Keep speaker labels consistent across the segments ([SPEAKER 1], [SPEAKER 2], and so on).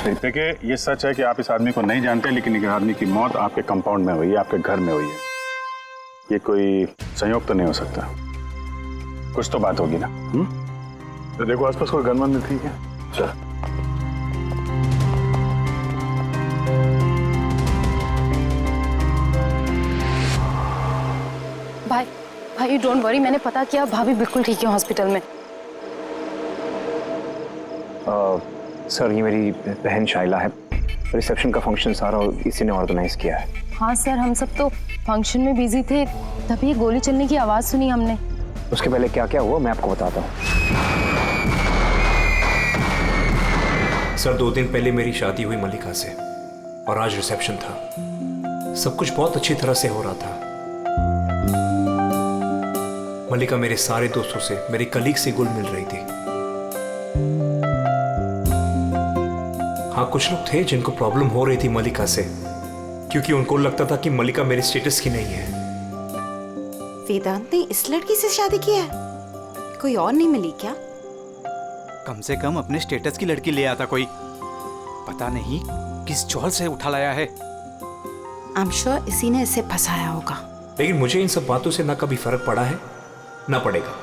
[SPEAKER 1] रही थी।
[SPEAKER 2] देखिए, ये सच है कि आप इस आदमी को नहीं जानते, लेकिन इस आदमी की मौत आपके कंपाउंड में हुई है, आपके घर में हुई है। ये कोई संयोग तो नहीं हो सकता, कुछ तो बात होगी ना। तो देखो आसपास कोई गन नहीं थी क्या? चल।
[SPEAKER 3] भाई डोंट वरी, मैंने पता किया, भाभी बिल्कुल ठीक है हॉस्पिटल में।
[SPEAKER 1] सर, ये मेरी बहन शाइला है। रिसेप्शन का फंक्शन सारा इसी ने ऑर्गेनाइज किया है।
[SPEAKER 3] हाँ सर, हम सब तो फंक्शन में बिजी थे, तभी गोली चलने की आवाज सुनी हमने।
[SPEAKER 1] उसके पहले क्या क्या हुआ मैं आपको बताता हूँ।
[SPEAKER 4] सर, 2 दिन पहले मेरी शादी हुई मल्लिका से और आज रिसेप्शन था। सब कुछ बहुत अच्छी तरह से हो रहा था। मल्लिका मेरे सारे दोस्तों से, मेरे कलीग से घुल मिल रही थी। हाँ, कुछ लोग थे जिनको प्रॉब्लम हो रही थी मल्लिका से, क्योंकि उनको लगता था कि मल्लिका मेरे स्टेटस की नहीं है।
[SPEAKER 5] वेदांत ने इस लड़की से शादी किया है? कोई और नहीं मिली क्या?
[SPEAKER 6] कम से कम अपने स्टेटस की लड़की ले आता कोई। पता नहीं किस चौल से उठा लाया है।
[SPEAKER 5] आई एम श्योर इसी ने इसे फंसाया होगा।
[SPEAKER 4] लेकिन मुझे इन सब बातों से ना कभी फर्क पड़ा है ना पड़ेगा।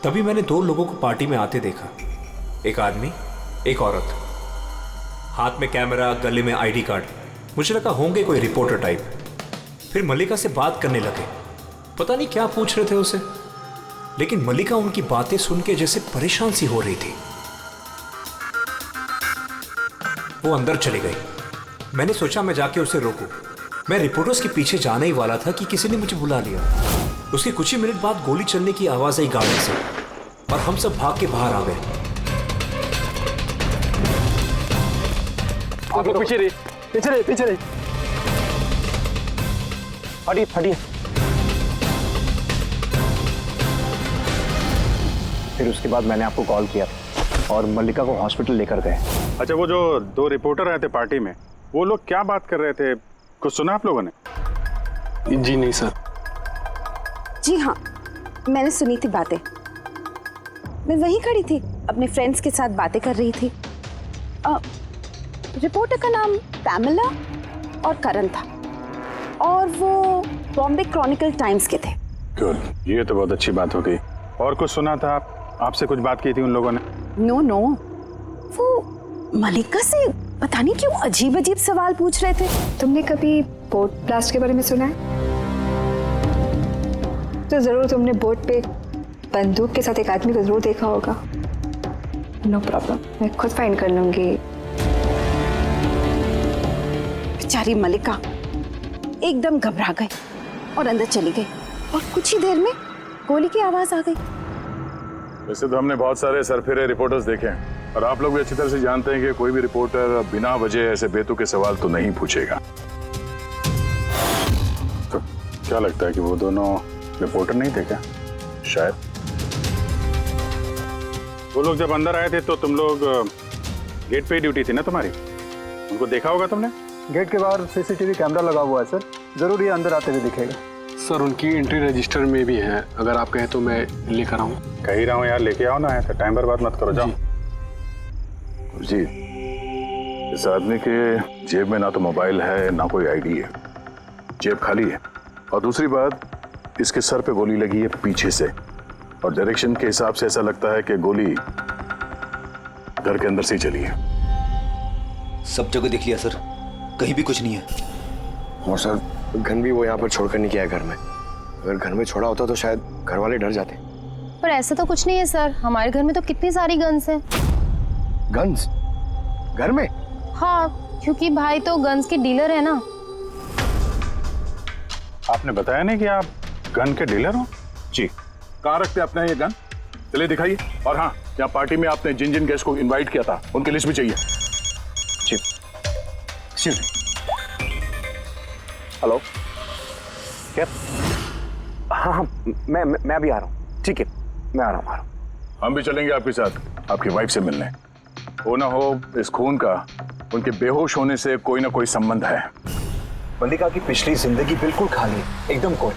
[SPEAKER 4] तभी मैंने 2 लोगों को पार्टी में आते देखा, एक आदमी एक औरत, हाथ में कैमरा, गले में आईडी कार्ड। मुझे लगा होंगे कोई रिपोर्टर टाइप। फिर मल्लिका से बात करने लगे, पता नहीं क्या पूछ रहे थे उसे, लेकिन मल्लिका उनकी बातें सुन के जैसे परेशान सी हो रही थी। वो अंदर चली गई। मैंने सोचा मैं जाके उसे रोकूं। मैं रिपोर्टर्स के पीछे जाने ही वाला था कि किसी ने मुझे बुला लिया। उसके कुछ ही मिनट बाद गोली चलने की आवाज आई गाड़ी से और हम सब भाग के बाहर आ गए।
[SPEAKER 1] पीछे रही, पीछे रही, पीछे रही। हटिए, हटिए। फिर उसके बाद मैंने आपको कॉल किया और मल्लिका को हॉस्पिटल लेकर गए।
[SPEAKER 2] अच्छा, वो जो 2 रिपोर्टर आए थे पार्टी में, वो लोग क्या बात कर रहे थे, कुछ सुना आप लोगों ने?
[SPEAKER 7] जी नहीं सर।
[SPEAKER 5] जी हाँ, मैंने सुनी थी बातें। मैं वहीं खड़ी थी, अपने फ्रेंड्स के साथ बातें कर रही थी। रिपोर्टर का नाम पैमेला और करण था और वो बॉम्बे क्रॉनिकल टाइम्स के थे।
[SPEAKER 2] गुड, ये तो बहुत अच्छी बात हो गई। और कुछ सुना था आपसे कुछ बात की थी उन लोगों ने?
[SPEAKER 5] नो, वो मल्लिका से पता नहीं क्यों अजीब अजीब सवाल पूछ रहे थे।
[SPEAKER 8] तुमने कभी बोट ब्लास्ट के बारे में सुना है? तो जरूर तुमने बोट पे बंदूक के साथ एक आदमी को जरूर देखा होगा। नो प्रॉब्लम, मैं खुद फाइंड कर लूंगी।
[SPEAKER 5] बेचारी मल्लिका एकदम घबरा गई और अंदर चली गई और कुछ ही देर में गोली की आवाज आ गई।
[SPEAKER 2] वैसे तो हमने बहुत सारे सरफिरे रिपोर्टर्स देखे हैं और आप लोग भी अच्छी तरह से जानते हैं कि कोई भी रिपोर्टर बिना वजह ऐसे बेतुके सवाल तो नहीं पूछेगा। तो क्या लगता है कि वो दोनों रिपोर्टर नहीं थे क्या? शायद। वो लोग जब अंदर आए थे तो तुम लोग गेट पे ही ड्यूटी थी ना तुम्हारी? उनको देखा होगा तुमने?
[SPEAKER 1] गेट के बाहर सीसीटीवी कैमरा लगा हुआ है सर, जरूर ये अंदर आते हुए दिखेगा।
[SPEAKER 7] सर, उनकी एंट्री रजिस्टर में भी है, अगर आप कहें तो मैं लेकर आऊं।
[SPEAKER 2] कह ही रहा हूँ यार, लेके आओ ना, है तो टाइम बर्बाद मत करो, जाओ। जी, इस आदमी के जेब में ना तो मोबाइल है ना कोई आईडी है, जेब खाली है। और दूसरी बात, इसके सर पे गोली लगी है पीछे से और डायरेक्शन के हिसाब से ऐसा लगता है कि गोली घर के अंदर से ही चली है।
[SPEAKER 9] सब जगह देख लिया सर, कहीं भी कुछ नहीं है।
[SPEAKER 10] और सर, गन भी वो यहाँ पर छोड़कर नहीं गया है घर में। अगर घर में छोड़ा होता तो शायद घर वाले डर जाते।
[SPEAKER 3] पर ऐसा तो कुछ नहीं है सर, हमारे घर में तो कितनी सारी गन्स हैं।
[SPEAKER 10] गन्स? घर में?
[SPEAKER 3] हाँ, क्योंकि भाई तो गन्स के डीलर है ना।
[SPEAKER 2] आपने बताया नहीं कि आप गन के डीलर हो? जी। कहाँ रखते अपने ये गन? चलिए दिखाइए। और हाँ, यहाँ पार्टी में आपने जिन जिन गेस्ट को इनवाइट किया था उनकी लिस्ट भी चाहिए। जी।
[SPEAKER 1] हेलो, क्या? हाँ, मैं अभी आ रहा हूँ। ठीक है, मैं आ रहा हूँ।
[SPEAKER 2] हम भी चलेंगे आपके साथ आपकी वाइफ से मिलने। हो ना हो इस खून का उनके बेहोश होने से कोई ना कोई संबंध है।
[SPEAKER 1] मल्लिका की पिछली जिंदगी बिल्कुल खाली, एकदम कोई।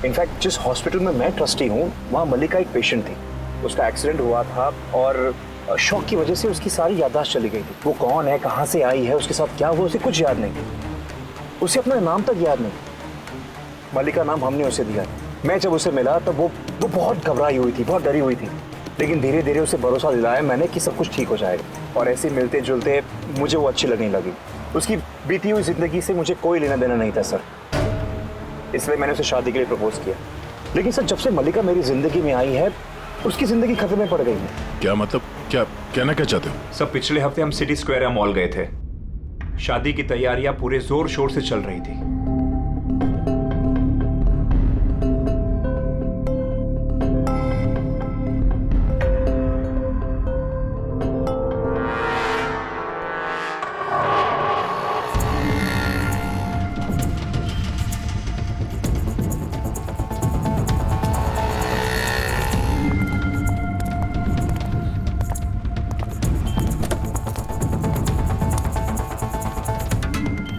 [SPEAKER 1] इनफैक्ट जिस हॉस्पिटल में मैं ट्रस्टी हूँ वहाँ मल्लिका एक पेशेंट थी, उसका एक्सीडेंट हुआ था और शौक की वजह से उसकी सारी याददाश्त चली गई थी। वो कौन है, कहाँ से आई है, उसके साथ क्या हुआ, उसे कुछ याद नहीं। उसे अपना नाम तक याद नहीं। मलिका नाम हमने उसे दिया। मैं जब उसे मिला तब वो बहुत घबराई हुई थी, बहुत डरी हुई थी, लेकिन धीरे धीरे उसे भरोसा दिलाया मैंने कि सब कुछ ठीक हो जाएगा। और ऐसे मिलते जुलते मुझे वो अच्छी लगने लगी। उसकी बीती हुई जिंदगी से मुझे कोई लेना देना नहीं था सर, इसलिए मैंने उसे शादी के लिए प्रपोज किया। लेकिन सर, जब से मलिका मेरी जिंदगी में आई है उसकी जिंदगी खतरे में पड़ गई है।
[SPEAKER 2] क्या मतलब, क्या कहना क्या चाहते हो?
[SPEAKER 4] सब पिछले हफ्ते हम सिटी स्क्वायर मॉल गए थे। शादी की तैयारियां पूरे जोर शोर से चल रही थी।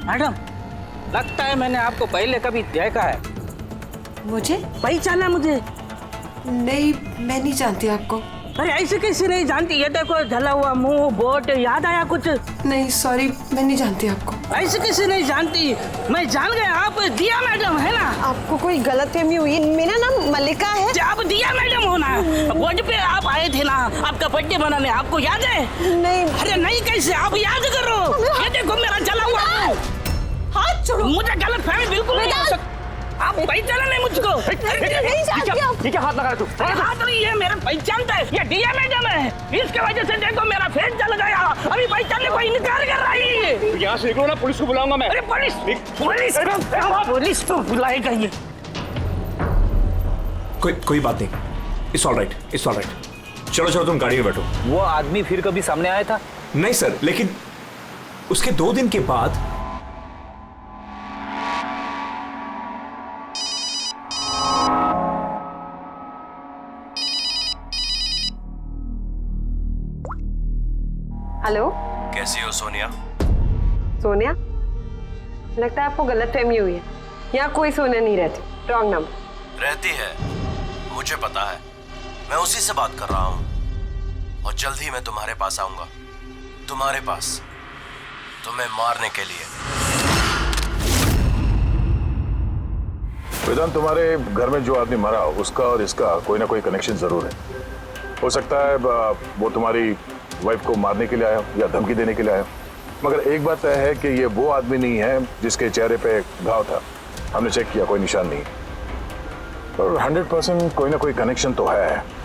[SPEAKER 11] मैडम, लगता है मैंने आपको पहले कभी देखा है।
[SPEAKER 5] मुझे
[SPEAKER 11] पहचाना मुझे?
[SPEAKER 5] नहीं, मैं नहीं जानती आपको।
[SPEAKER 11] अरे ऐसे कैसे नहीं जानती? ये देखो, जला हुआ मुंह, बोट, याद आया कुछ?
[SPEAKER 5] नहीं सॉरी, मैं नहीं जानती आपको।
[SPEAKER 11] ऐसे कैसे नहीं जानती? मैं जान गया, आप दिया मैडम है ना?
[SPEAKER 5] आपको कोई गलतफहमी हुई। मेरा नाम मलिका है।
[SPEAKER 11] आप दिया मैडम हो ना? बोर्ड पे आप आए थे ना आपका बर्थडे मनाने, आपको याद है?
[SPEAKER 5] नहीं।
[SPEAKER 11] अरे नहीं कैसे, आप याद करो। ये देखो मेरा जला हुआ मुंह।
[SPEAKER 5] हाथ छोड़ो।
[SPEAKER 11] मुझे गलतफहमी बिल्कुल नहीं हो सकती। आप पहचाना नहीं मुझको?
[SPEAKER 5] नहीं जानती आप।
[SPEAKER 1] ये क्या हाथ लगा तू?
[SPEAKER 11] हाथ नहीं है, मेरा पहचानता है। ये दिया मैडम है, इसके वजह से देखो मेरा फेस जल गया। अभी पहचानने को इनकार कर रही है।
[SPEAKER 1] यहाँ से निकलो ना, पुलिस को बुलाऊंगा मैं।
[SPEAKER 11] अरे पुलिस पुलिस तो बुलाएगा ये।
[SPEAKER 4] कोई बात नहीं, it's all right, it's all right. चलो तुम गाड़ी में बैठो।
[SPEAKER 9] वो आदमी फिर कभी सामने आया था?
[SPEAKER 4] नहीं सर, लेकिन उसके 2 दिन के बाद
[SPEAKER 8] हेलो,
[SPEAKER 9] कैसी हो सोनिया?
[SPEAKER 8] सोनिया? लगता है आपको गलतफहमी हुई है। यहाँ कोई सोनिया नहीं रहती। Wrong number.
[SPEAKER 9] रहती है, मुझे पता है। मैं उसी से बात कर रहा हूँ और जल्द ही मैं तुम्हारे पास आऊंगा। तुम्हारे पास, तुम्हें मारने के लिए।
[SPEAKER 2] वेदांत, तुम्हारे घर में जो आदमी मरा उसका और इसका कोई ना कोई कनेक्शन जरूर है। हो सकता है वो तुम्हारी वाइफ को मारने के लिए आया या धमकी देने के लिए आया, मगर एक बात तय है कि ये वो आदमी नहीं है जिसके चेहरे पे घाव था। हमने चेक किया, कोई निशान नहीं, और 100% कोई ना कोई कनेक्शन तो है।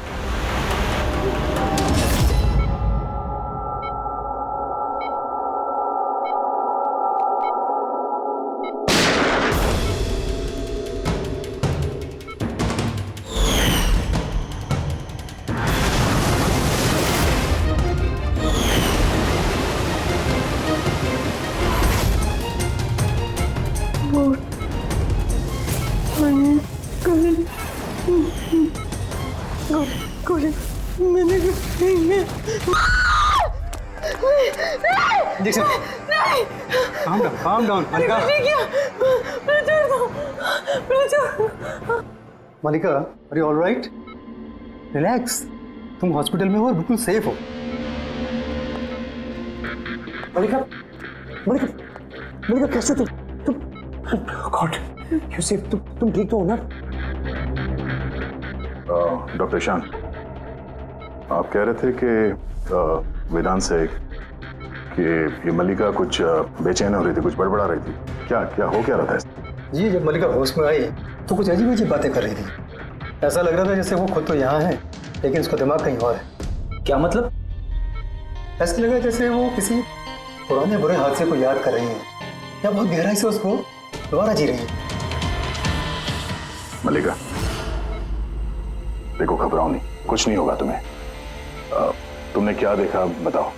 [SPEAKER 7] calm down, Malika. Malika, are you all right? Relax. तुम हॉस्पिटल में हो और बिल्कुल सेफ हो।
[SPEAKER 1] मलिका, मलिका, मलिका कैसे तुम गॉड, यू सेफ? तुम ठीक तो हो ना?
[SPEAKER 2] डॉक्टर ईशान, आप कह रहे थे कि वेदांत से कि ये मलिका कुछ बेचैन हो रही थी, कुछ बड़बड़ा रही थी। क्या हो क्या रहा था?
[SPEAKER 7] जी, जब मलिका होश में आई तो कुछ अजीब अजीब बातें कर रही थी। ऐसा लग रहा था जैसे वो खुद तो यहाँ है लेकिन उसका दिमाग कहीं और है।
[SPEAKER 9] क्या मतलब?
[SPEAKER 7] ऐसा लगा जैसे वो किसी पुराने बुरे हादसे को याद कर रही है या बहुत गहराई से उसको दोबारा जी रही है।
[SPEAKER 2] मलिका, देखो, घबराओ नहीं, कुछ नहीं होगा तुम्हें। तुमने क्या देखा बताओ,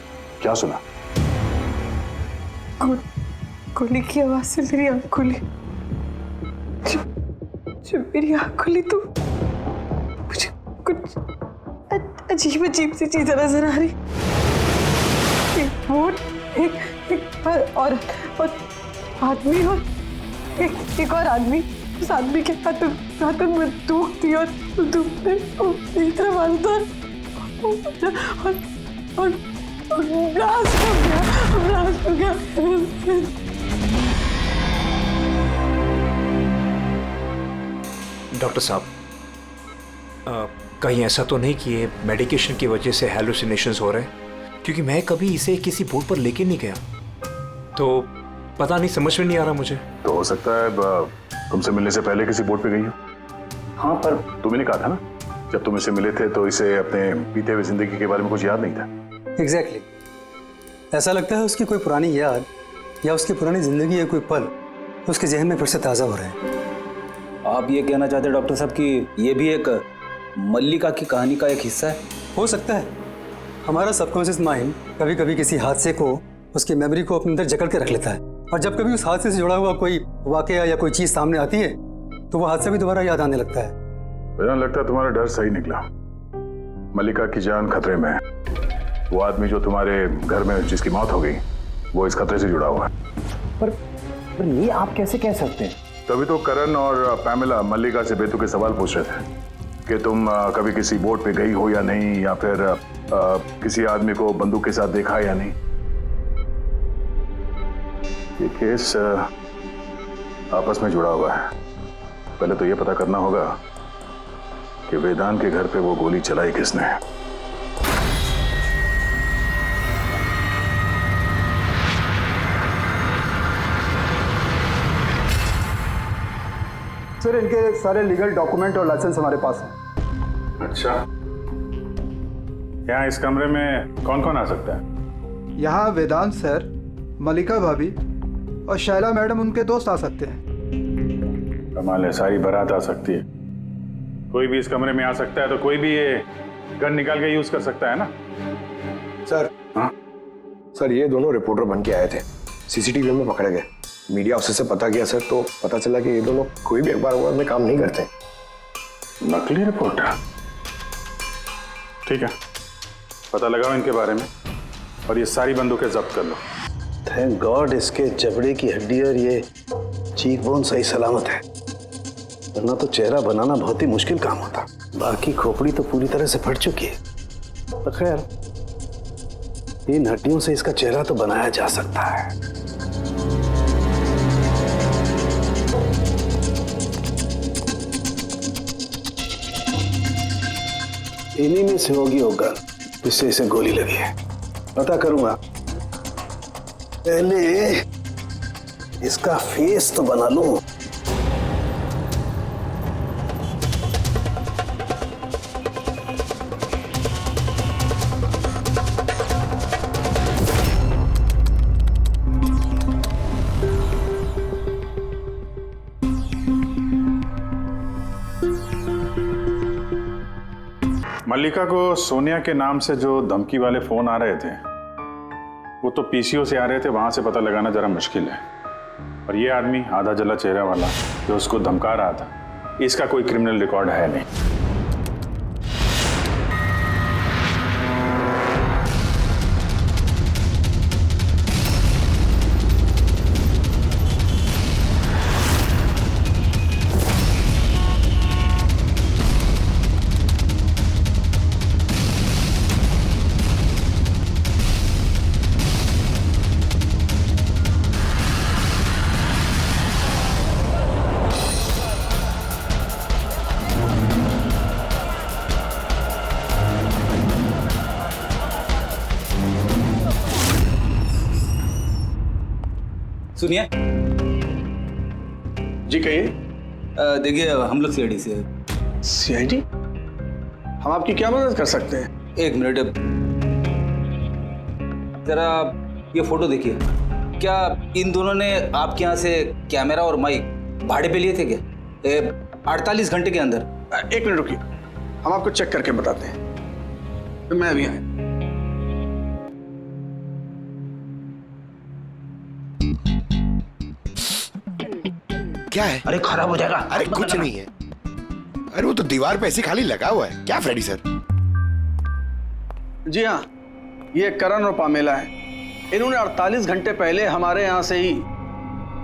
[SPEAKER 2] क्या सुना?
[SPEAKER 8] गोली की आवाज से मेरी आंख खुली। जब मेरी आंख खुली तो मुझे कुछ अजीब अजीब सी चीजें नजर आ रही। एक बोट, एक और आदमी, और एक और आदमी। उस आदमी के हाथ में बंदूक थी और बंदूक ने मेरी तरफ मारा था और ब्लास्ट हो गया, ब्लास्ट हो गया।
[SPEAKER 4] डॉक्टर साहब, कहीं ऐसा तो नहीं कि ये मेडिकेशन की वजह से हैलुसिनेशंस हो रहे हैं? क्योंकि मैं कभी इसे किसी बोर्ड पर लेके नहीं गया, तो पता नहीं, समझ में नहीं आ रहा मुझे।
[SPEAKER 2] तो हो सकता है तुमसे मिलने से पहले किसी बोर्ड पे गई हो। हाँ, पर तुमने कहा था ना, जब तुम इसे मिले थे तो इसे अपने बीते हुए जिंदगी के बारे में कुछ याद नहीं था।
[SPEAKER 7] एग्जैक्टली। ऐसा लगता है उसकी कोई पुरानी याद या उसकी पुरानी जिंदगी या कोई पल उसके जहन में फिर से ताज़ा हो रहे हैं।
[SPEAKER 12] आप ये कहना चाहते हैं डॉक्टर साहब कि ये भी एक मल्लिका की कहानी का एक हिस्सा है?
[SPEAKER 7] हो सकता है। हमारा सबकॉन्शियस माइंड कभी कभी किसी हादसे को, उसकी मेमोरी को अपने अंदर जकड़ के रख लेता है, और जब कभी उस हादसे से जुड़ा हुआ कोई वाकया या कोई चीज़ सामने आती है तो वो हादसा भी दोबारा याद आने लगता है।
[SPEAKER 2] मुझे लगता है तुम्हारा डर सही निकला। मल्लिका की जान खतरे में है। वो आदमी जो तुम्हारे घर में जिसकी मौत हो गई, वो इस खतरे से जुड़ा हुआ है।
[SPEAKER 1] पर ये आप कैसे कह सकते हैं?
[SPEAKER 2] तभी तो करण और पैमिला मल्लिका से बेतुके सवाल पूछ रहे थे कि तुम कभी किसी बोट पे गई हो या नहीं, या फिर किसी आदमी को बंदूक के साथ देखा या नहीं। ये केस आपस में जुड़ा हुआ है। पहले तो ये पता करना होगा कि वेदांत के घर पे वो गोली चलाई किसने।
[SPEAKER 7] सर, इनके सारे लीगल डॉक्यूमेंट और लाइसेंस हमारे पास हैं।
[SPEAKER 2] अच्छा, यहाँ इस कमरे में कौन कौन आ सकता है?
[SPEAKER 13] यहाँ वेदांत सर, मल्लिका भाभी और शैला मैडम उनके दोस्त आ सकते हैं।
[SPEAKER 2] कमाल है, सारी बारात आ सकती है। कोई भी इस कमरे में आ सकता है, तो कोई भी ये गन निकाल के यूज कर सकता है ना?
[SPEAKER 10] सर,
[SPEAKER 2] हाँ
[SPEAKER 10] सर, ये दोनों रिपोर्टर बन के आए थे, सीसीटीवी में पकड़े गए। मीडिया ऑफिसर से पता किया सर, तो पता चला कि ये दोनों कोई भी अखबार में काम नहीं करते।
[SPEAKER 2] नकली रिपोर्टर? ठीक है, पता लगाओ इनके बारे में और ये सारी बंदूकें जब्त कर लो।
[SPEAKER 1] थैंक गॉड इसके जबड़े की हड्डी और ये चीक बोन सही सलामत है, वरना तो चेहरा बनाना बहुत ही मुश्किल काम होता। बाकी खोपड़ी तो पूरी तरह से फट चुकी है, पर खैर इन हड्डियों से इसका चेहरा तो बनाया जा सकता है। इन्हीं में से होगी वो गन जिससे इसे गोली लगी है। पता करूंगा, पहले इसका फेस तो बना लूं।
[SPEAKER 2] मल्लिका को सोनिया के नाम से जो धमकी वाले फोन आ रहे थे, वो तो पीसीओ से आ रहे थे, वहां से पता लगाना जरा मुश्किल है। और ये आदमी आधा जला चेहरा वाला जो उसको धमका रहा था, इसका कोई क्रिमिनल रिकॉर्ड है नहीं।
[SPEAKER 12] सुनिए
[SPEAKER 1] जी, कहिए।
[SPEAKER 12] देखिए, हम लोग सीआईडी से।
[SPEAKER 1] सीआईडी? हम आपकी क्या मदद कर सकते हैं?
[SPEAKER 12] एक मिनट, जरा ये फोटो देखिए। क्या इन दोनों ने आपके यहाँ से कैमरा और माइक भाड़े पे लिए थे क्या 48 घंटे के अंदर?
[SPEAKER 1] एक मिनट रुकिए, हम आपको चेक करके बताते हैं। तो मैं अभी आया।
[SPEAKER 10] क्या है?
[SPEAKER 11] अरे खराब हो जाएगा।
[SPEAKER 10] अरे कुछ नहीं है। अरे वो तो दीवार पे ऐसे खाली लगा हुआ है। क्या फ्रेडी सर?
[SPEAKER 1] जी हाँ, ये करण और पामेला है। इन्होंने 48 घंटे पहले हमारे यहाँ से ही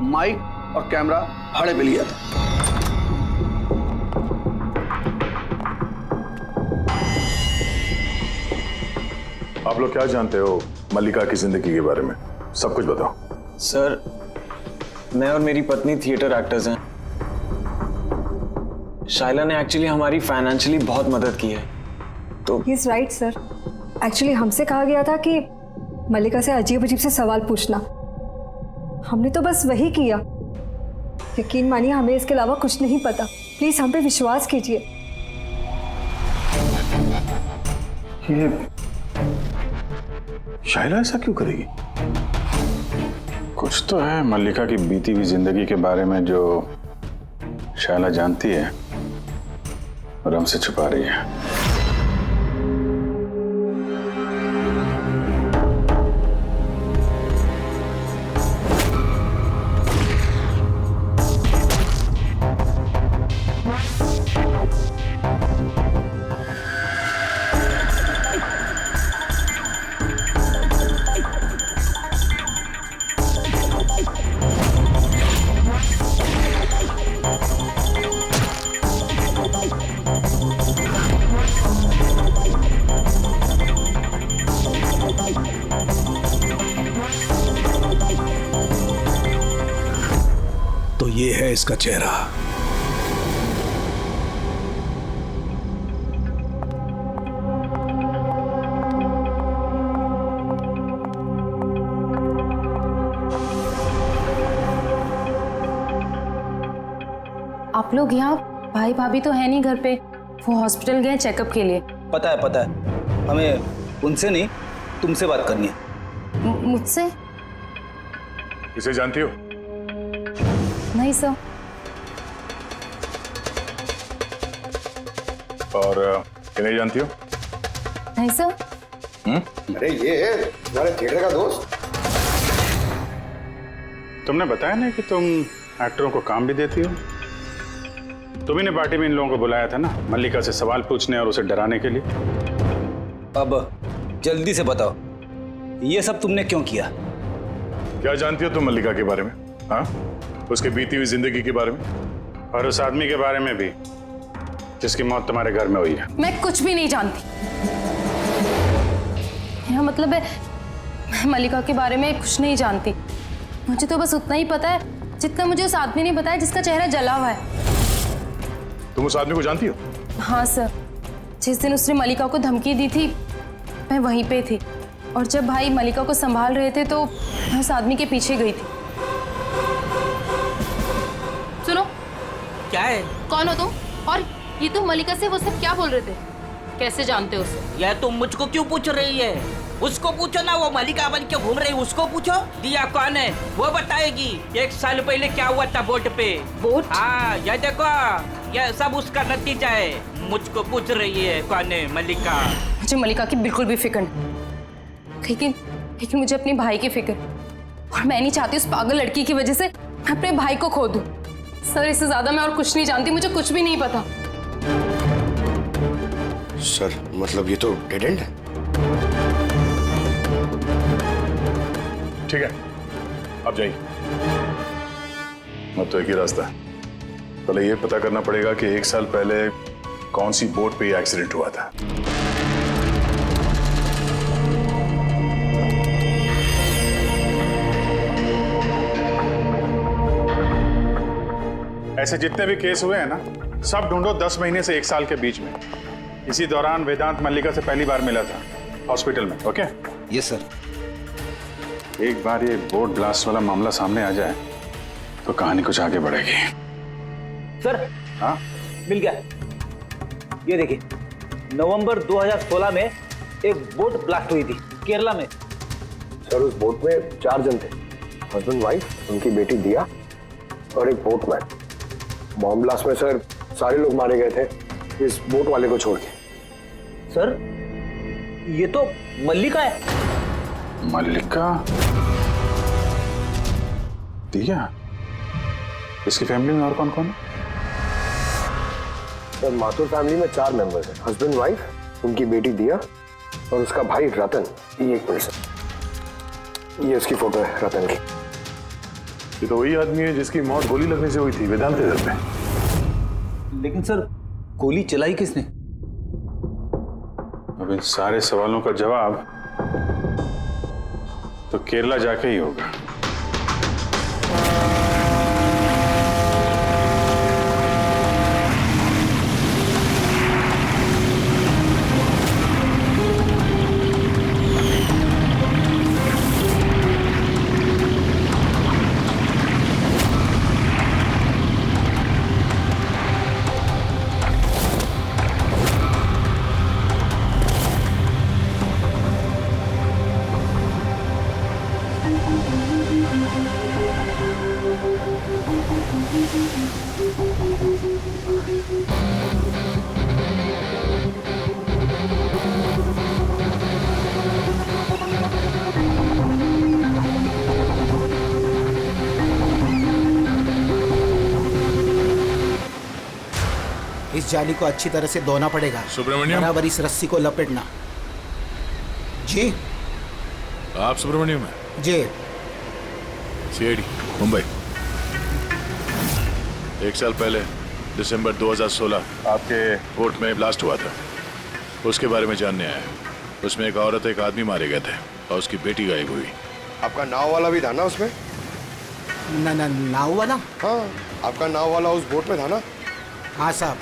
[SPEAKER 1] माइक और कैमरा भाड़े पे लिया था।
[SPEAKER 2] आप लोग क्या जानते हो मल्लिका की जिंदगी के बारे में? सब कुछ बताओ।
[SPEAKER 14] सर, मैं और मेरी पत्नी थिएटर एक्टर्स हैं। शाइला ने एक्चुअली हमारी फाइनेंशियली बहुत मदद की है। तो
[SPEAKER 15] he is right sir. Actually हमसे कहा गया था कि मल्लिका से अजीब अजीब से सवाल पूछना, हमने तो बस वही किया। यकीन मानिए हमें इसके अलावा कुछ नहीं पता। प्लीज हम पे विश्वास कीजिए।
[SPEAKER 2] ये शाइला ऐसा क्यों करेगी? कुछ तो है मल्लिका की बीती हुई जिंदगी के बारे में जो शाइला जानती है और हमसे छुपा रही है।
[SPEAKER 16] तो ये है इसका चेहरा।
[SPEAKER 3] आप लोग यहाँ, भाई भाभी तो है नहीं घर पे, वो हॉस्पिटल गए चेकअप के लिए।
[SPEAKER 12] पता है, हमें उनसे नहीं तुमसे बात करनी है।
[SPEAKER 3] मुझसे?
[SPEAKER 2] इसे जानती हो?
[SPEAKER 3] नहीं सर।
[SPEAKER 2] और किन्हें जानती हो?
[SPEAKER 3] नहीं सर।
[SPEAKER 10] अरे ये है तुम्हारे थिएटर का दोस्त।
[SPEAKER 2] तुमने बताया नहीं कि तुम एक्टरों को काम भी देती हो? तुम्ही ने पार्टी में इन लोगों को बुलाया था ना, मल्लिका से सवाल पूछने और उसे डराने के लिए।
[SPEAKER 12] अब जल्दी से बताओ, ये सब तुमने क्यों किया?
[SPEAKER 2] क्या जानती हो तुम मल्लिका के बारे में? हाँ, उसके बीती हुई जिंदगी के बारे में और उस आदमी के बारे में भी जिसकी मौत तुम्हारे घर में हुई है।
[SPEAKER 3] मैं कुछ भी नहीं जानती। मेरा मतलब है, मैं मल्लिका के बारे में कुछ नहीं जानती। मुझे तो बस उतना ही पता है जितना मुझे उस आदमी ने बताया जिसका चेहरा जला हुआ है।
[SPEAKER 2] तुम उस आदमी को जानती हो?
[SPEAKER 3] हाँ सर, जिस दिन उसने मल्लिका को धमकी दी थी मैं वहीं पे थी, और जब भाई मल्लिका को संभाल रहे थे तो मैं उस आदमी के पीछे गई थी।
[SPEAKER 11] सुनो, क्या है? कौन हो तुम? और ये तुम मल्लिका से वो सब क्या बोल रहे थे? कैसे जानते हो उसे?
[SPEAKER 17] यह तुम मुझको क्यों पूछ रही है? उसको पूछो ना, वो मल्लिका बन के घूम रही, उसको पूछो। दिया कौन है वो बताएगी। 1 साल पहले क्या हुआ था बोट पे।
[SPEAKER 11] बोट?
[SPEAKER 17] हाँ, यह देखो, यह सब उसका नतीजा है। मुझको पूछ रही है कौन है मल्लिका।
[SPEAKER 3] मुझे मल्लिका की बिल्कुल भी फिक्र नहीं, लेकिन मुझे अपने भाई की फिक्र, और मैं नहीं चाहती उस पागल लड़की की वजह से मैं अपने भाई को खो दूं। सर, इससे ज्यादा मैं और कुछ नहीं जानती, मुझे कुछ भी नहीं पता।
[SPEAKER 10] सर, मतलब ये तो डेड एंड है।
[SPEAKER 2] ठीक है, अब जाइए। अब तो एक ही रास्ता है, पहले ये पता करना पड़ेगा कि 1 साल पहले कौन सी बोट पे ये एक्सीडेंट हुआ था। ऐसे जितने भी केस हुए हैं ना, सब ढूंढो 10 महीने से 1 साल के बीच में। इसी दौरान वेदांत मल्लिका से पहली बार मिला था हॉस्पिटल में। ओके?
[SPEAKER 12] Yes sir.
[SPEAKER 2] एक बार ये बोट ब्लास्ट वाला मामला सामने आ जाए तो कहानी कुछ आगे बढ़ेगी।
[SPEAKER 12] सर,
[SPEAKER 2] हाँ,
[SPEAKER 12] मिल गया। ये देखिए, नवंबर 2016 में एक बोट ब्लास्ट हुई थी केरला में।
[SPEAKER 10] सर, उस बोट में 4 जन थे, हस्बैंड वाइफ, उनकी बेटी दिया और एक बोटमैन। बॉम्ब ब्लास्ट में सर सारे लोग मारे गए थे, इस बोट वाले को छोड़ के।
[SPEAKER 12] सर, ये तो मल्लिका है।
[SPEAKER 2] मल्लिका? दिया? इसकी फैमिली में और कौन कौन है?
[SPEAKER 10] सर, माथुर फैमिली में 4 मेंबर्स हैं, हस्बैंड वाइफ, उनकी बेटी दिया और उसका भाई रतन। ये एक मिनट सर, ये उसकी फोटो है रतन की।
[SPEAKER 2] ये तो वही आदमी है जिसकी मौत गोली लगने से हुई थी वेदांत के घर में।
[SPEAKER 12] लेकिन सर, गोली चलाई किसने?
[SPEAKER 2] अब इन सारे सवालों का जवाब तो केरला जाके ही होगा।
[SPEAKER 18] इस जाली को अच्छी तरह से धोना पड़ेगा।
[SPEAKER 2] सुब्रमण्यम,
[SPEAKER 18] बराबर इस रस्सी को लपेटना। जी
[SPEAKER 2] आप सुब्रमण्यम हैं?
[SPEAKER 18] जी।
[SPEAKER 2] सीआईडी मुंबई। 1 साल पहले दिसंबर 2016 आपके कोर्ट में ब्लास्ट हुआ था, उसके बारे में जानने आया। उसमें एक औरत एक आदमी मारे गए थे और उसकी बेटी गायब हुई।
[SPEAKER 10] आपका नाव वाला भी था ना उसमें?
[SPEAKER 18] नाव वाला?
[SPEAKER 10] हाँ, आपका नाव वाला उस बोट में था ना?
[SPEAKER 18] हाँ साहब,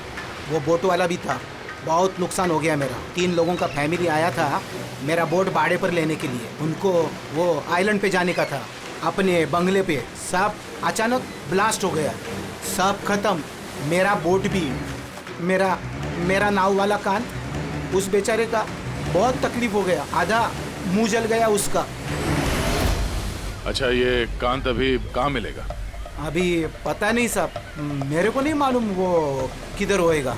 [SPEAKER 18] वो बोट वाला भी था। बहुत नुकसान हो गया मेरा। 3 लोगों का फैमिली आया था मेरा बोट भाड़े पर लेने के लिए। उनको वो आइलैंड पे जाने का था, अपने बंगले पे। सब अचानक ब्लास्ट हो गया, सब खत्म। मेरा बोट भी, मेरा नाव वाला कान, उस बेचारे का बहुत तकलीफ हो गया। आधा मुंह जल गया उसका।
[SPEAKER 2] अच्छा, ये कान तभी कहाँ मिलेगा?
[SPEAKER 18] अभी पता नहीं साहब, मेरे को नहीं मालूम वो किधर होएगा।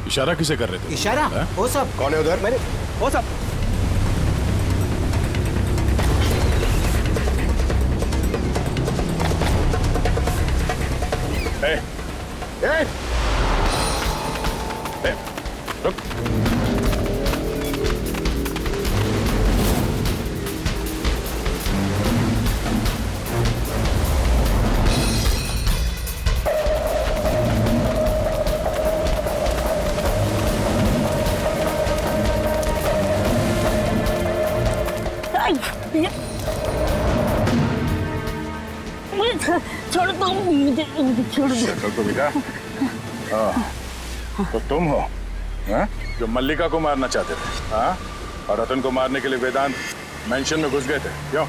[SPEAKER 2] इशारा किसे कर रहे थे?
[SPEAKER 18] इशारा? वो सब
[SPEAKER 10] कौन है उधर?
[SPEAKER 18] मैंने वो सब
[SPEAKER 2] रुक।
[SPEAKER 11] छोड़ दो मुझे, छोड़ दो।
[SPEAKER 2] तो बेटा, तो तुम हो हा? जो मल्लिका को मारना चाहते थे, हाँ? और रतन को मारने के लिए वेदांत मेंशन में घुस गए थे, क्यों?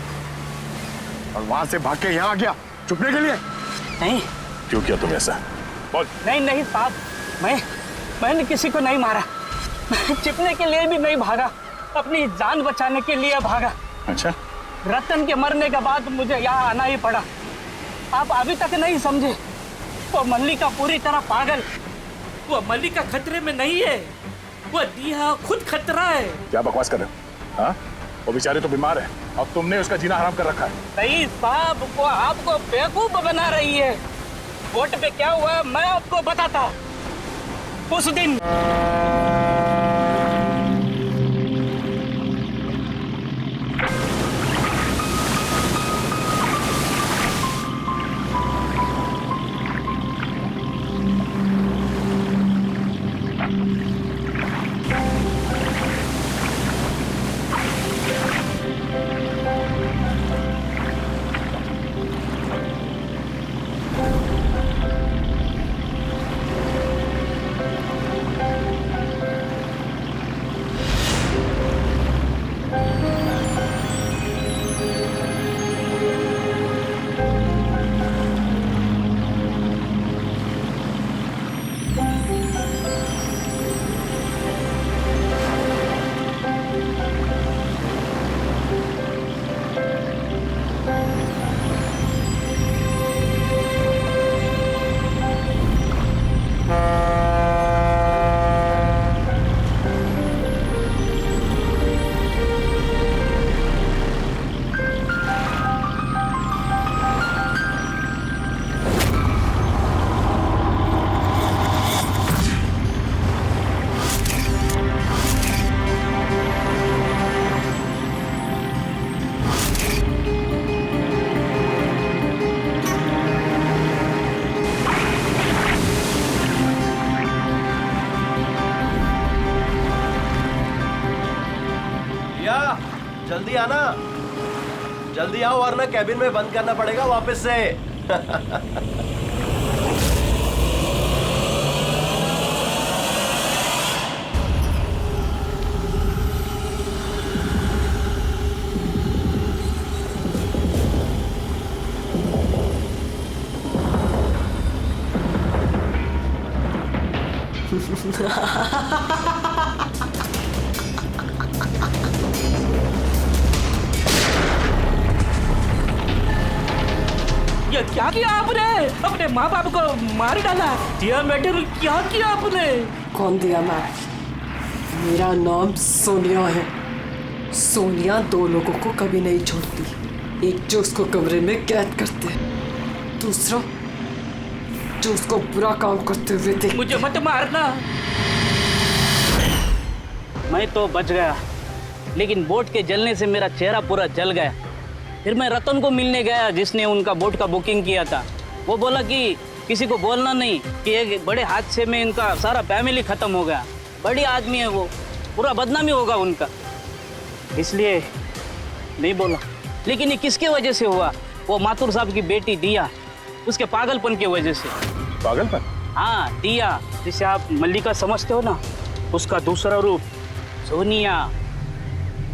[SPEAKER 10] और वहां से भाग के यहाँ आ गया छुपने के लिए?
[SPEAKER 11] नहीं।
[SPEAKER 2] क्यों किया तुम ऐसा? बोल।
[SPEAKER 11] नहीं साहब, मैंने किसी को नहीं मारा। छिपने के लिए भी नहीं भागा, अपनी जान बचाने के लिए भागा।
[SPEAKER 2] अच्छा?
[SPEAKER 11] रतन के मरने के बाद मुझे यहाँ आना ही पड़ा। आप अभी तक नहीं समझे। वो मल्लिका पूरी तरह पागल। वो मल्लिका खतरे में नहीं है, वो दिया खुद खतरा है।
[SPEAKER 2] क्या बकवास कर रहे हो? हाँ? वो बेचारे तो बीमार है और तुमने उसका जीना हराम कर रखा है।
[SPEAKER 11] नहीं साहब, वो आपको बेवकूफ बना रही है। बोट पे क्या हुआ मैं आपको बताता। उस दिन
[SPEAKER 9] आना, जल्दी आओ वरना कैबिन में बंद करना पड़ेगा वापस से।
[SPEAKER 11] ये क्या किया आपने? अपने माँ बाप को मार डाला। दिया मैडम, क्या किया आपने?
[SPEAKER 8] कौन दिया मैं? मेरा नाम सोनिया है। सोनिया 2 लोगों को कभी नहीं छोड़ती। एक जो उसको कमरे में कैद करते, दूसरा जो उसको बुरा काम करते हुए देख।
[SPEAKER 11] मुझे मत मारना।
[SPEAKER 17] मैं तो बच गया, लेकिन बोट के जलने से मेरा चेहरा पूरा जल गया। फिर मैं रतन को मिलने गया जिसने उनका बोट का बुकिंग किया था। वो बोला कि किसी को बोलना नहीं कि एक बड़े हादसे में इनका सारा फैमिली खत्म हो गया। बड़ी आदमी है वो, पूरा बदनामी होगा उनका, इसलिए नहीं बोला। लेकिन ये किसके वजह से हुआ? वो माथुर साहब की बेटी दिया, उसके पागलपन की वजह से।
[SPEAKER 2] पागलपन?
[SPEAKER 17] हाँ, दिया जिसे आप मल्लिका समझते हो ना, उसका दूसरा रूप सोनिया।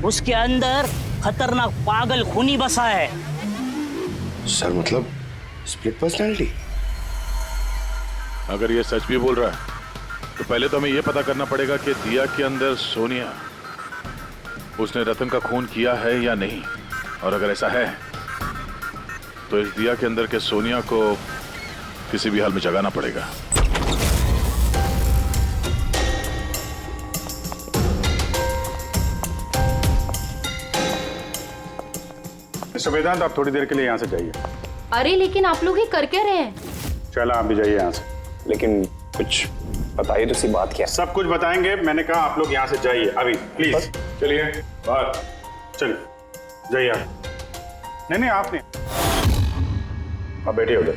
[SPEAKER 17] उसके अंदर खतरनाक पागल खूनी बसा है।
[SPEAKER 10] सर मतलब स्प्लिट पर्सनालिटी?
[SPEAKER 2] अगर ये सच भी बोल रहा है तो पहले तो हमें ये पता करना पड़ेगा कि दिया के अंदर सोनिया, उसने रतन का खून किया है या नहीं। और अगर ऐसा है तो इस दिया के अंदर के सोनिया को किसी भी हाल में जगाना पड़ेगा।
[SPEAKER 19] मिस्टर वेदांत, आप थोड़ी देर के लिए यहाँ से जाइए।
[SPEAKER 3] अरे लेकिन आप लोग ये कर क्या रहे हैं?
[SPEAKER 19] चला, आप भी जाइए यहाँ से।
[SPEAKER 10] लेकिन कुछ बताइए तो सी बात क्या?
[SPEAKER 19] सब कुछ बताएंगे, मैंने कहा आप लोग यहाँ से जाइए अभी प्लीज। चलिए बाहर, चलिए जाइए आप। नहीं आप नहीं, आप बैठिए उधर।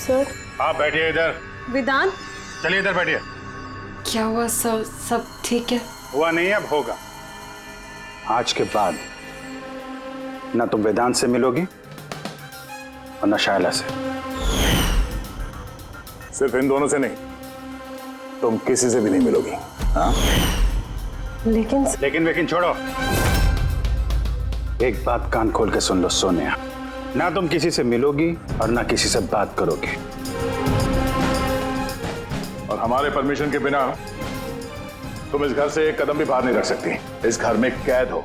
[SPEAKER 15] सर।
[SPEAKER 19] आप बैठिए इधर।
[SPEAKER 15] वेदांत।
[SPEAKER 19] चलिए इधर बैठिए।
[SPEAKER 15] क्या हुआ सर? सब ठीक है?
[SPEAKER 19] हुआ नहीं, अब होगा। आज के बाद ना तुम वेदांत से मिलोगी और ना शायला से।
[SPEAKER 2] सिर्फ इन दोनों से नहीं, तुम किसी से भी नहीं मिलोगी। हाँ?
[SPEAKER 19] लेकिन छोड़ो। एक बात कान खोल के सुन लो सोनिया, ना तुम किसी से मिलोगी और ना किसी से बात करोगी।
[SPEAKER 2] और हमारे परमिशन के बिना तुम इस घर से एक कदम भी बाहर नहीं रख सकती। इस घर में कैद हो।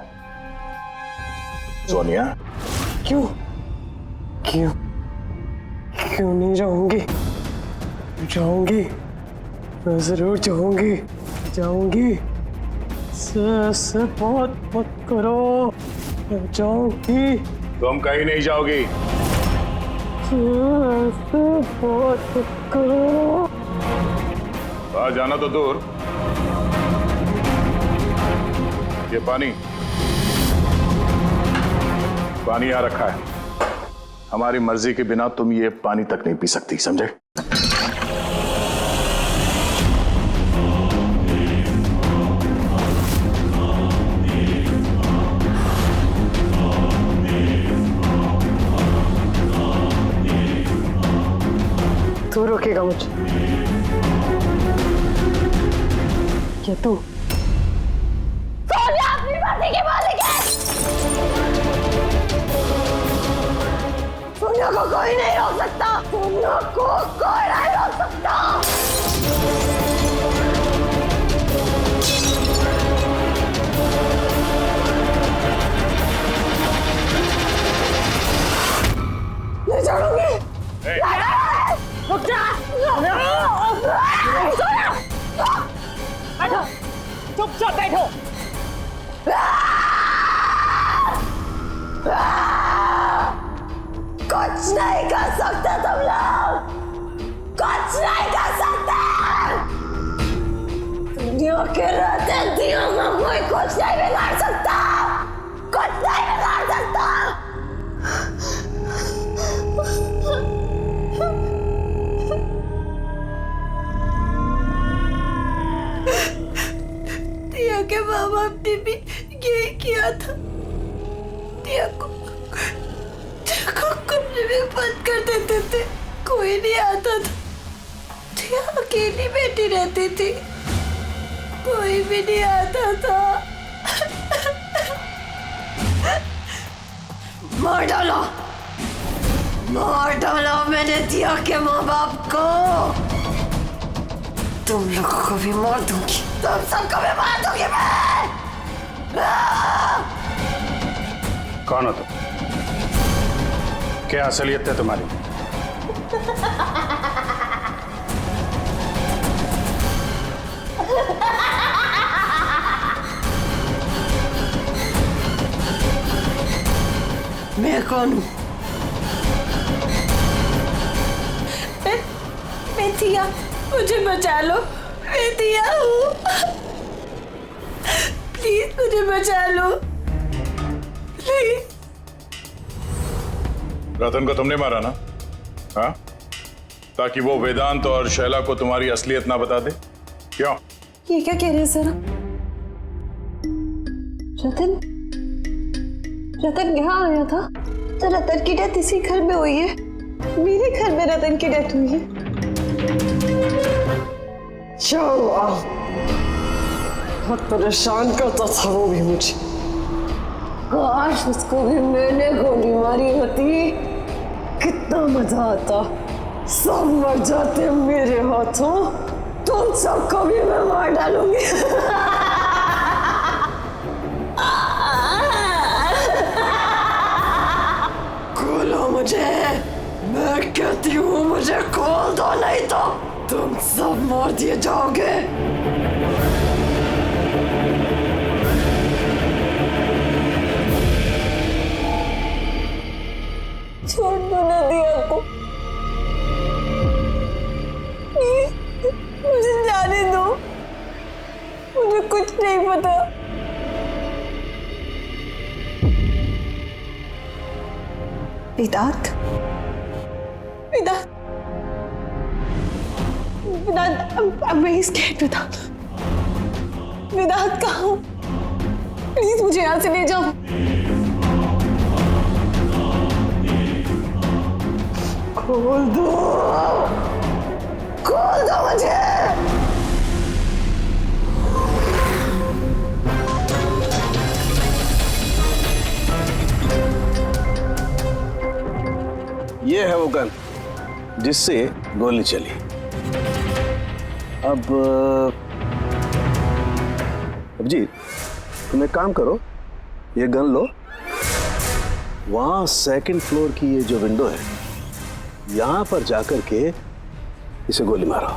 [SPEAKER 2] सोनिया।
[SPEAKER 8] क्यों क्यों क्यों नहीं जाऊंगी? जाऊंगी, मैं जरूर जाऊंगी। सर बहुत मत करो, मैं जाऊंगी।
[SPEAKER 2] तुम कहीं नहीं जाओगी।
[SPEAKER 8] बहुत मत करो।
[SPEAKER 2] बाहर जाना तो दूर, ये पानी यहाँ रखा है। हमारी मर्जी के बिना तुम ये पानी तक नहीं पी सकती, समझे?
[SPEAKER 8] तू रोकेगा मुझे? क्या तू?
[SPEAKER 20] सोनिया अपनी मर्जी की मालिक है। सोनिया को कोई नहीं रोक सकता। सोनिया को कोई नहीं रोक सकता। नहीं छोड़ूंगी। रुक जा।
[SPEAKER 11] बैठो, चुपचाप बैठो।
[SPEAKER 20] कुछ नहीं कर सकते तुम लोग, कुछ नहीं कर सकते। दुनिया के रहते दियों को कोई कुछ नहीं बिगाड़ सकता, कुछ नहीं बिगाड़ सकता। दिया के माँ बाप ने भी यही किया था। भी बंद कर देते थे, कोई नहीं आता था। दिया अकेली बैठी रहती थी, कोई भी नहीं आता था। मार डाला मैंने दिया के माँ बाप को। तुम लोगों को भी मार दूंगी, तुम सबको भी मार दूंगी मैं।
[SPEAKER 19] कौन हो तुम? क्या असलियत है तुम्हारी?
[SPEAKER 20] मैं कौन हूँ? मैं दिया, मुझे बचा लो। मैं दिया हूँ, प्लीज मुझे बचा लो, प्लीज।
[SPEAKER 2] रतन को तुमने मारा ना? हाँ, ताकि वो वेदांत और शैला को तुम्हारी असलियत ना बता दे? क्यों?
[SPEAKER 8] ये क्या कह रहे हैं सर? रतन यहाँ आया था? तो रतन की डेथ इसी घर में हुई है, मेरे घर में रतन की डेथ हुई है।
[SPEAKER 20] बहुत परेशान करता था वो भी मुझे। काश उसको भी मैंने गोली मारी होती, कितना मजा आता। सब मर जाते मेरे हाथों, तुम सबको भी मैं मार डालूंगी। खोलो मुझे, मैं कहती हूँ मुझे खोल दो, नहीं तो तुम सब मार दिए जाओगे।
[SPEAKER 8] छोड़ दो ना दिया को, मुझे जाने दो, मुझे कुछ नहीं पता। वेदांत, I'm very scared, वेदांत कहाँ हो? प्लीज मुझे यहाँ से ले जाओ।
[SPEAKER 20] खोल दो मुझे।
[SPEAKER 16] ये है वो गन जिससे गोली चली। अब जी तुम एक काम करो, ये गन लो, वहां सेकंड फ्लोर की ये जो विंडो है यहां पर जाकर के इसे गोली मारो।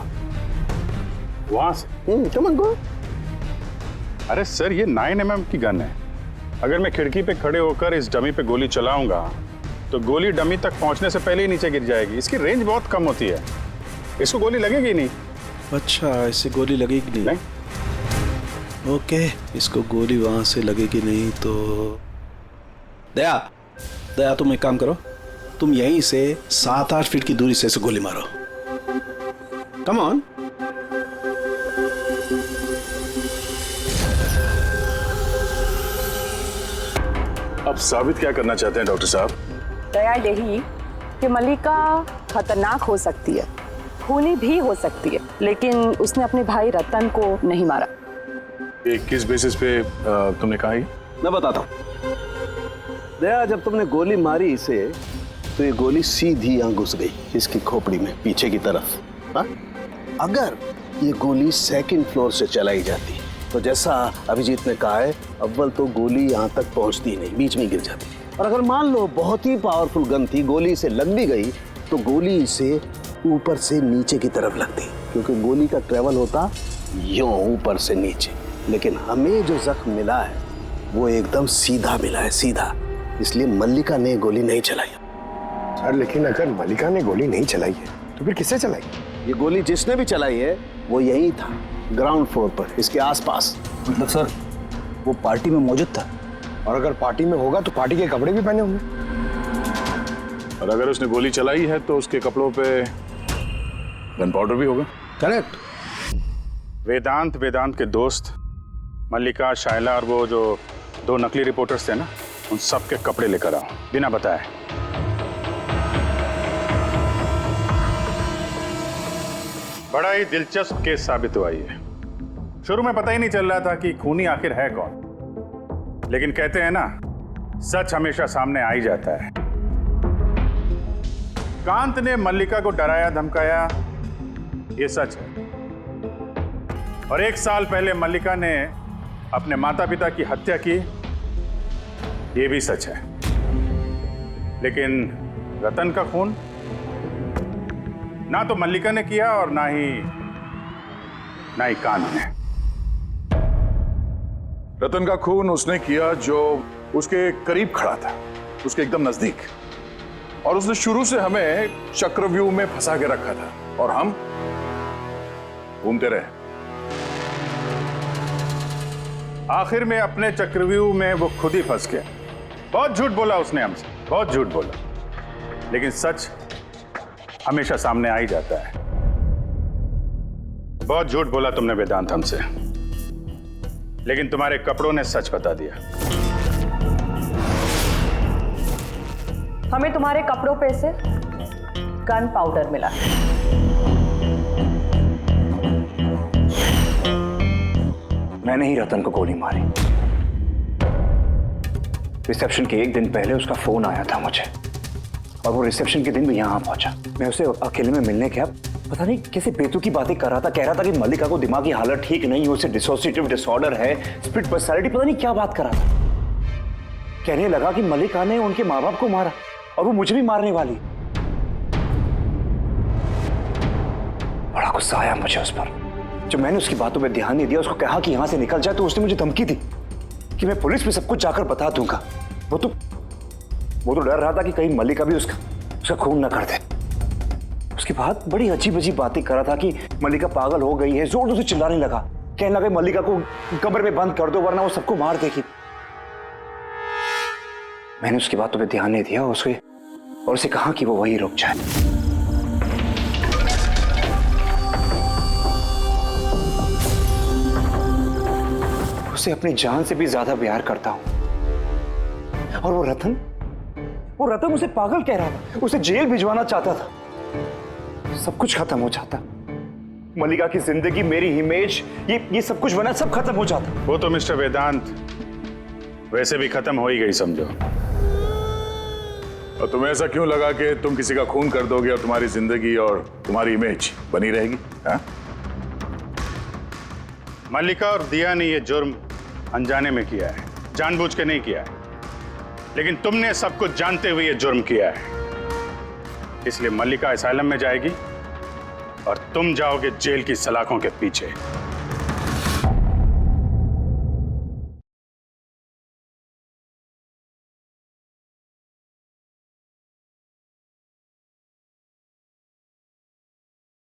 [SPEAKER 19] वहां से?
[SPEAKER 16] Come on go.
[SPEAKER 19] अरे सर, ये 9mm की गन है। अगर मैं खिड़की पे खड़े होकर इस डमी पे गोली चलाऊंगा तो गोली डमी तक पहुंचने से पहले ही नीचे गिर जाएगी। इसकी रेंज बहुत कम होती है, इसको गोली लगेगी नहीं।
[SPEAKER 16] अच्छा, इससे गोली लगेगी नहीं? ओके, इसको गोली वहां से लगेगी नहीं तो दया तुम एक काम करो, तुम यहीं से 7-8 फीट की दूरी से इसे गोली मारो। Come on.
[SPEAKER 2] अब साबित क्या करना चाहते हैं डॉक्टर साहब?
[SPEAKER 21] दया यही कि मल्लिका खतरनाक हो सकती है, खूनी भी हो सकती है, लेकिन उसने अपने भाई रतन को नहीं मारा।
[SPEAKER 2] ये किस बेसिस पे तुमने कहा?
[SPEAKER 16] मैं बताता हूँ। दया, जब तुमने गोली मारी इसे तो ये गोली सीधी यहाँ घुस गई इसकी खोपड़ी में पीछे की तरफ। हाँ? अगर ये गोली सेकंड फ्लोर से चलाई जाती तो जैसा अभिजीत ने कहा है, अव्वल तो गोली यहाँ तक पहुँचती नहीं, बीच में गिर जाती। और अगर मान लो बहुत ही पावरफुल गन थी, गोली से लग भी गई तो गोली इसे ऊपर से नीचे की तरफ लगती, क्योंकि गोली का ट्रेवल होता यूं ऊपर से नीचे। लेकिन हमें जो जख्म मिला है वो एकदम सीधा मिला है, सीधा। इसलिए मल्लिका ने गोली नहीं चलाई।
[SPEAKER 10] सर, लेकिन अगर मल्लिका ने गोली नहीं चलाई है तो फिर किसने चलाई?
[SPEAKER 16] ये गोली जिसने भी चलाई है वो यही था, ग्राउंड फ्लोर पर, इसके आसपास।
[SPEAKER 12] मतलब सर, वो पार्टी में मौजूद था?
[SPEAKER 10] और अगर पार्टी में होगा तो पार्टी के कपड़े भी पहने होंगे।
[SPEAKER 2] और अगर उसने गोली चलाई है तो उसके कपड़ों पे गन पाउडर भी होगा।
[SPEAKER 16] करेक्ट।
[SPEAKER 19] वेदांत के दोस्त मल्लिका, शायला और वो जो 2 नकली रिपोर्टर्स थे ना, उन सब के कपड़े लेकर आओ बिना बताए। बड़ा ही दिलचस्प केस साबित हुआ ये। शुरू में पता ही नहीं चल रहा था कि खूनी आखिर है कौन, लेकिन कहते हैं ना, सच हमेशा सामने आ ही जाता है। कांत ने मल्लिका को डराया धमकाया, ये सच है। और 1 साल पहले मल्लिका ने अपने माता पिता की हत्या की, ये भी सच है। लेकिन रतन का खून ना तो मल्लिका ने किया और ना ही कांत ने।
[SPEAKER 2] रतन का खून उसने किया जो उसके करीब खड़ा था, उसके एकदम नजदीक, और उसने शुरू से हमें चक्रव्यूह में फंसा के रखा था और हम घूमते रहे।
[SPEAKER 19] आखिर में अपने चक्रव्यूह में वो खुद ही फंस गया। बहुत झूठ बोला उसने हमसे, बहुत झूठ बोला, लेकिन सच हमेशा सामने आ ही जाता है। बहुत झूठ बोला तुमने वेदांत हमसे, लेकिन तुम्हारे कपड़ों ने सच बता दिया।
[SPEAKER 21] हमें तुम्हारे कपड़ों पे से गन पाउडर मिला।
[SPEAKER 1] मैंने ही रतन को गोली मारी। रिसेप्शन के 1 दिन पहले उसका फोन आया था मुझे, और वो रिसेप्शन के दिन भी यहाँ पहुंचा। मैं उसे अकेले में मिलने गया, पता नहीं कैसे बेतुकी बातें कर रहा था। कह रहा था कि मल्लिका को दिमागी हालत ठीक नहीं है, उसे डिसोसिएटिव डिसऑर्डर है, स्प्लिट पर्सनालिटी, पता नहीं क्या बात कर रहा था। कहने लगा कि मल्लिका ने उनके माँ बाप को मारा और वो मुझे भी मारने वाली। बड़ा गुस्सा आया मुझे उस पर। जब मैंने उसकी बातों पे ध्यान नहीं दिया, उसको कहा कि यहां से निकल जाए, तो उसने मुझे धमकी दी कि मैं पुलिस में सब कुछ जाकर बता दूंगा। वो तो डर रहा था कि कहीं मल्लिका भी उसका खून न कर दे। उसके बाद बड़ी अजीब अजीब बातें कर रहा था कि मल्लिका पागल हो गई है, जोर जोर से चिल्लाने लगा, कहने लगा मल्लिका को कब्र में बंद कर दो वरना वो सबको मार देगी। मैंने उसकी बातों पे ध्यान नहीं दिया और उसे कहा कि वो वहीं रुक जाए। उसे अपनी जान से भी ज्यादा प्यार करता हूं, और वो रतन उसे पागल कह रहा था, उसे जेल भिजवाना चाहता था। सब कुछ खत्म हो जाता, मल्लिका की जिंदगी, मेरी इमेज, ये सब कुछ बना, सब खत्म हो जाता।
[SPEAKER 19] वो तो मिस्टर वेदांत वैसे भी खत्म हो ही गई समझो।
[SPEAKER 2] और तुम्हें ऐसा क्यों लगा कि तुम किसी का खून कर दोगे और तुम्हारी जिंदगी और तुम्हारी इमेज बनी रहेगी? हाँ?
[SPEAKER 19] मल्लिका और दिया ने ये जुर्म अनजाने में किया है, जानबूझ के नहीं किया है, लेकिन तुमने सब कुछ जानते हुए ये जुर्म किया है। इसलिए मल्लिका असाइलम में जाएगी और तुम जाओगे जेल की सलाखों के पीछे।